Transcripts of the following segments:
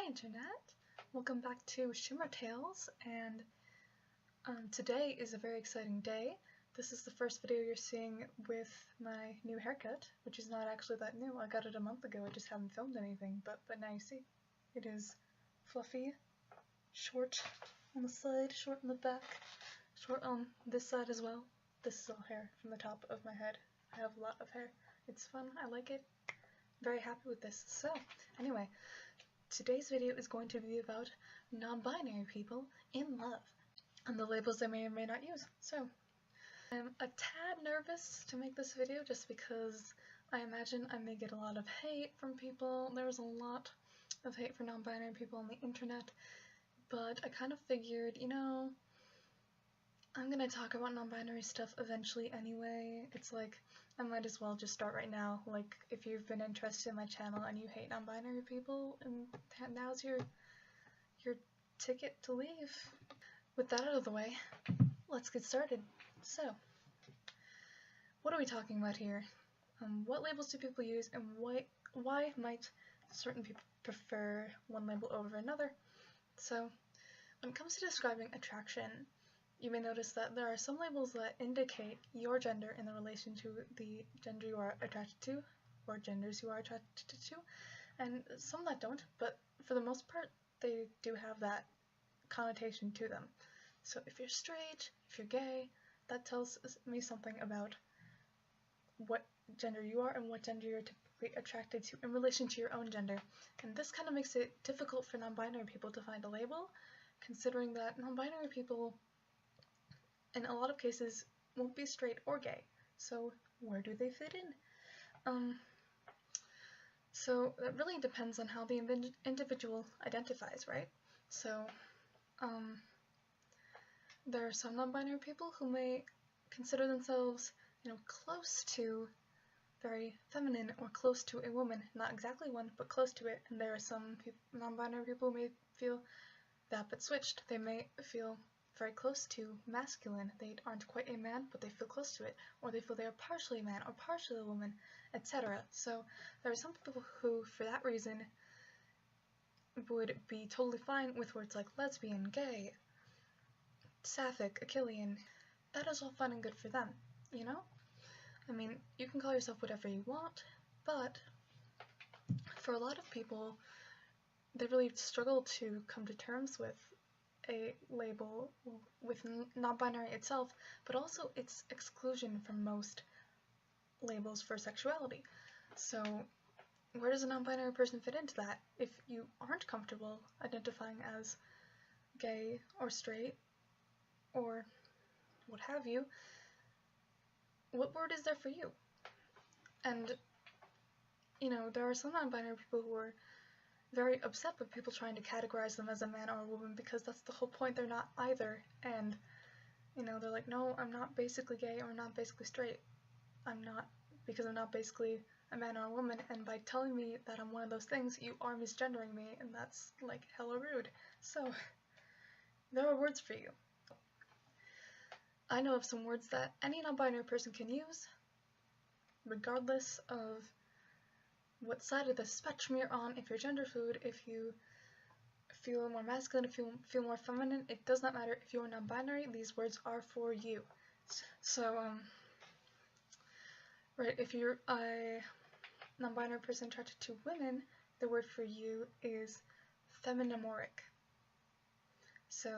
Hi Internet! Welcome back to Shimmertails, and today is a very exciting day. This is the first video you're seeing with my new haircut, which is not actually that new. I got it a month ago, I just haven't filmed anything, but now you see. It is fluffy, short on the side, short on the back, short on this side as well. This is all hair from the top of my head. I have a lot of hair. It's fun, I like it. Very happy with this. So, anyway. Today's video is going to be about non-binary people in love and the labels they may or may not use. So, I'm a tad nervous to make this video just because I imagine I may get a lot of hate from people. There was a lot of hate for non-binary people on the internet, but I kind of figured, you know, I'm gonna talk about non-binary stuff eventually anyway. It's like, I might as well just start right now. Like, if you've been interested in my channel and you hate non-binary people, and now's your ticket to leave. With that out of the way, let's get started. So, what are we talking about here? What labels do people use, and why might certain people prefer one label over another? So, when it comes to describing attraction, you may notice that there are some labels that indicate your gender in relation to the gender you are attracted to, or genders you are attracted to, and some that don't, but for the most part, they do have that connotation to them. So if you're straight, if you're gay, that tells me something about what gender you are and what gender you're typically attracted to in relation to your own gender. And this kind of makes it difficult for non-binary people to find a label, considering that non-binary people in a lot of cases won't be straight or gay. So where do they fit in? So that really depends on how the individual identifies, right? So there are some non-binary people who may consider themselves, you know, close to very feminine or close to a woman, not exactly one, but close to it. And there are some non-binary people who may feel that but switched. They may feel very close to masculine. They aren't quite a man, but they feel close to it, or they feel they are partially a man or partially a woman, etc. So there are some people who, for that reason, would be totally fine with words like lesbian, gay, sapphic, Achillean. That is all fun and good for them, you know? I mean, you can call yourself whatever you want, but for a lot of people, they really struggle to come to terms with a label, with non-binary itself, but also its exclusion from most labels for sexuality. So where does a non-binary person fit into that? If you aren't comfortable identifying as gay or straight or what have you, what word is there for you? And, you know, there are some non-binary people who are very upset with people trying to categorize them as a man or a woman, because that's the whole point. They're not either, and, you know, they're like, no, I'm not basically gay or not basically straight. I'm not, because I'm not basically a man or a woman, and by telling me that I'm one of those things, you are misgendering me, and that's, like, hella rude. So, there are words for you. I know of some words that any non-binary person can use, regardless of what side of the spectrum you're on. If you're gender fluid, if you feel more masculine, if you feel more feminine, it does not matter. If you're non-binary, these words are for you. So, right, if you're a non-binary person attracted to women, the word for you is Feminamoric. So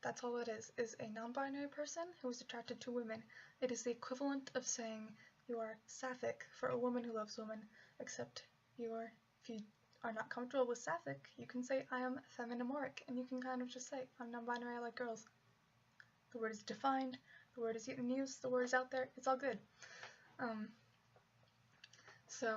that's all it is a non-binary person who is attracted to women. It is the equivalent of saying you are sapphic for a woman who loves women, except if you are not comfortable with sapphic, you can say I am Feminamoric, and you can kind of just say I'm non-binary, I like girls. The word is defined, the word is in use, the word is out there, it's all good. So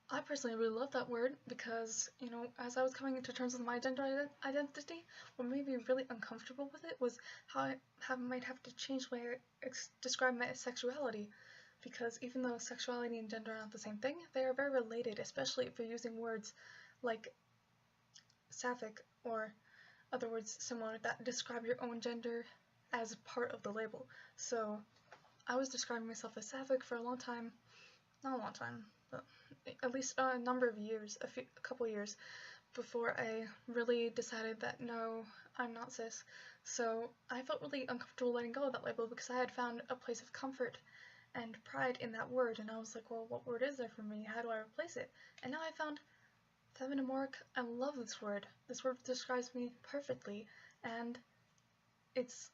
I personally really love that word because, you know, as I was coming into terms with my gender identity, what made me really uncomfortable with it was how I might have to change the way I describe my sexuality. Because even though sexuality and gender are not the same thing, they are very related, especially if you're using words like sapphic or other words similar that describe your own gender as part of the label. So I was describing myself as sapphic for a long time, not a long time, but at least a number of years, a couple years, before I really decided that no, I'm not cis. So I felt really uncomfortable letting go of that label because I had found a place of comfort and pride in that word, and I was like, well, what word is there for me? How do I replace it? And now I found Feminamoric. I love this word. This word describes me perfectly, and it's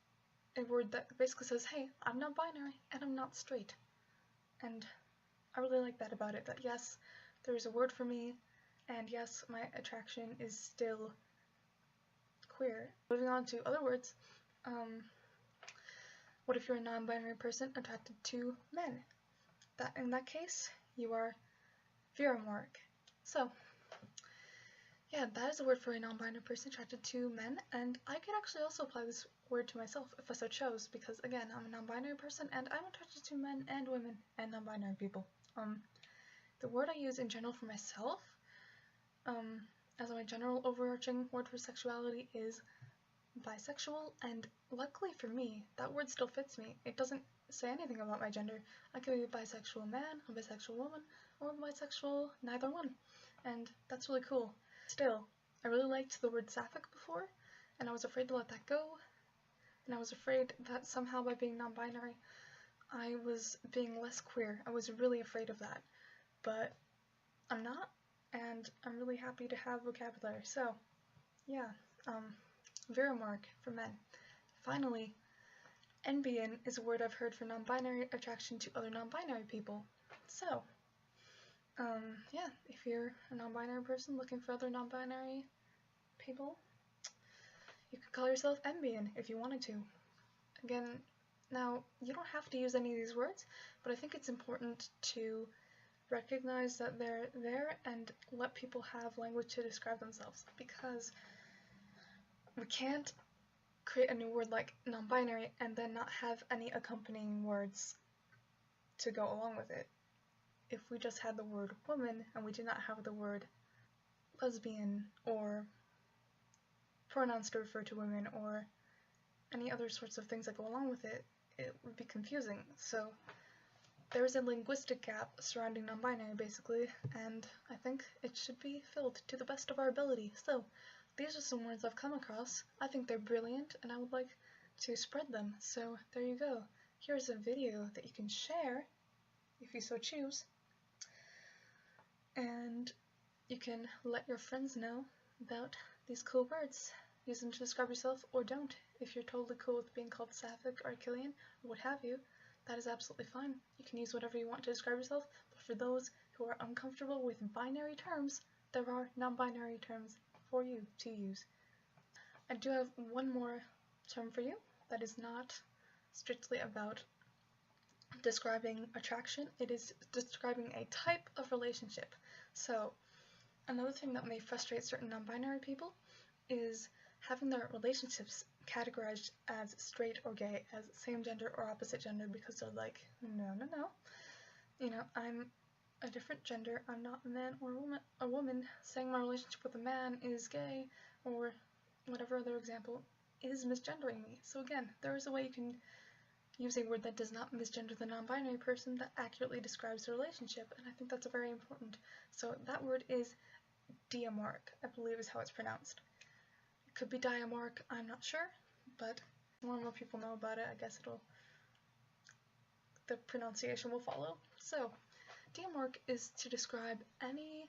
a word that basically says, hey, I'm not binary and I'm not straight. And I really like that about it, that yes, there is a word for me, and yes, my attraction is still queer. Moving on to other words, what if you're a non-binary person attracted to men? In that case, you are Viramoric. So, yeah, that is a word for a non-binary person attracted to men, and I could actually also apply this word to myself if I so chose, because again, I'm a non-binary person and I'm attracted to men and women and non-binary people. The word I use in general for myself, as my general overarching word for sexuality, is bisexual, and luckily for me, that word still fits me. It doesn't say anything about my gender. I could be a bisexual man, a bisexual woman, or a bisexual neither one, and that's really cool. Still, I really liked the word sapphic before, and I was afraid to let that go, and I was afraid that somehow by being non-binary, I was being less queer. I was really afraid of that, but I'm not, and I'm really happy to have vocabulary. So, yeah, Viramoric for men. Finally, Enbian is a word I've heard for non-binary attraction to other non-binary people. So, yeah, if you're a non-binary person looking for other non-binary people, you could call yourself Enbian if you wanted to. Again, now, you don't have to use any of these words, but I think it's important to recognize that they're there and let people have language to describe themselves, because we can't create a new word like non-binary and then not have any accompanying words to go along with it. If we just had the word woman and we did not have the word lesbian or pronouns to refer to women or any other sorts of things that go along with it, it would be confusing. So there is a linguistic gap surrounding non-binary, basically, and I think it should be filled to the best of our ability. So these are some words I've come across. I think they're brilliant, and I would like to spread them. So there you go. Here's a video that you can share, if you so choose, and you can let your friends know about these cool words. Use them to describe yourself, or don't. If you're totally cool with being called sapphic or Achillean, or what have you, that is absolutely fine. You can use whatever you want to describe yourself, but for those who are uncomfortable with binary terms, there are non-binary terms for you to use. I do have one more term for you that is not strictly about describing attraction. It is describing a type of relationship. So another thing that may frustrate certain non-binary people is having their relationships categorized as straight or gay, as same gender or opposite gender, because they're like, no, you know, I'm a different gender, I'm not a man or a woman. Saying my relationship with a man is gay, or whatever other example, is misgendering me. So again, there is a way you can use a word that does not misgender the non-binary person that accurately describes the relationship, and I think that's very important. So that word is Diamoric, I believe is how it's pronounced. It could be Diamoric, I'm not sure, but more and more people know about it, I guess the pronunciation will follow. So, Diamoric is to describe any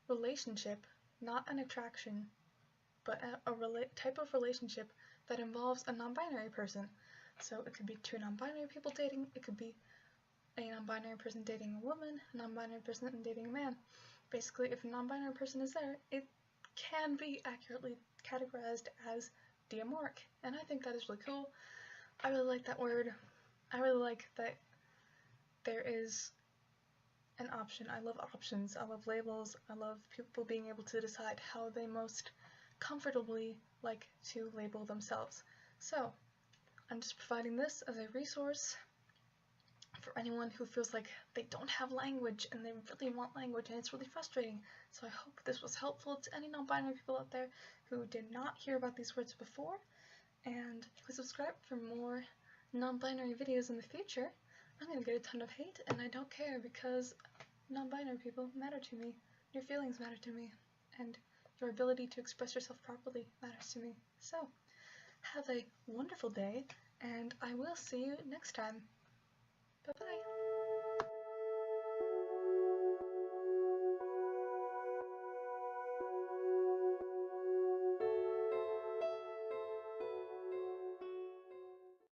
relationship, not an attraction, but a type of relationship that involves a non-binary person. So it could be two non-binary people dating, it could be a non-binary person dating a woman, a non-binary person dating a man. Basically, if a non-binary person is there, it can be accurately categorized as Diamoric, and I think that is really cool. I really like that word. I really like that there is an option. I love options. I love labels. I love people being able to decide how they most comfortably like to label themselves. So I'm just providing this as a resource for anyone who feels like they don't have language and they really want language and it's really frustrating. So I hope this was helpful to any non-binary people out there who did not hear about these words before, and please subscribe for more non-binary videos in the future. I'm gonna get a ton of hate, and I don't care because non-binary people matter to me. Your feelings matter to me, and your ability to express yourself properly matters to me. So, have a wonderful day, and I will see you next time. Bye-bye.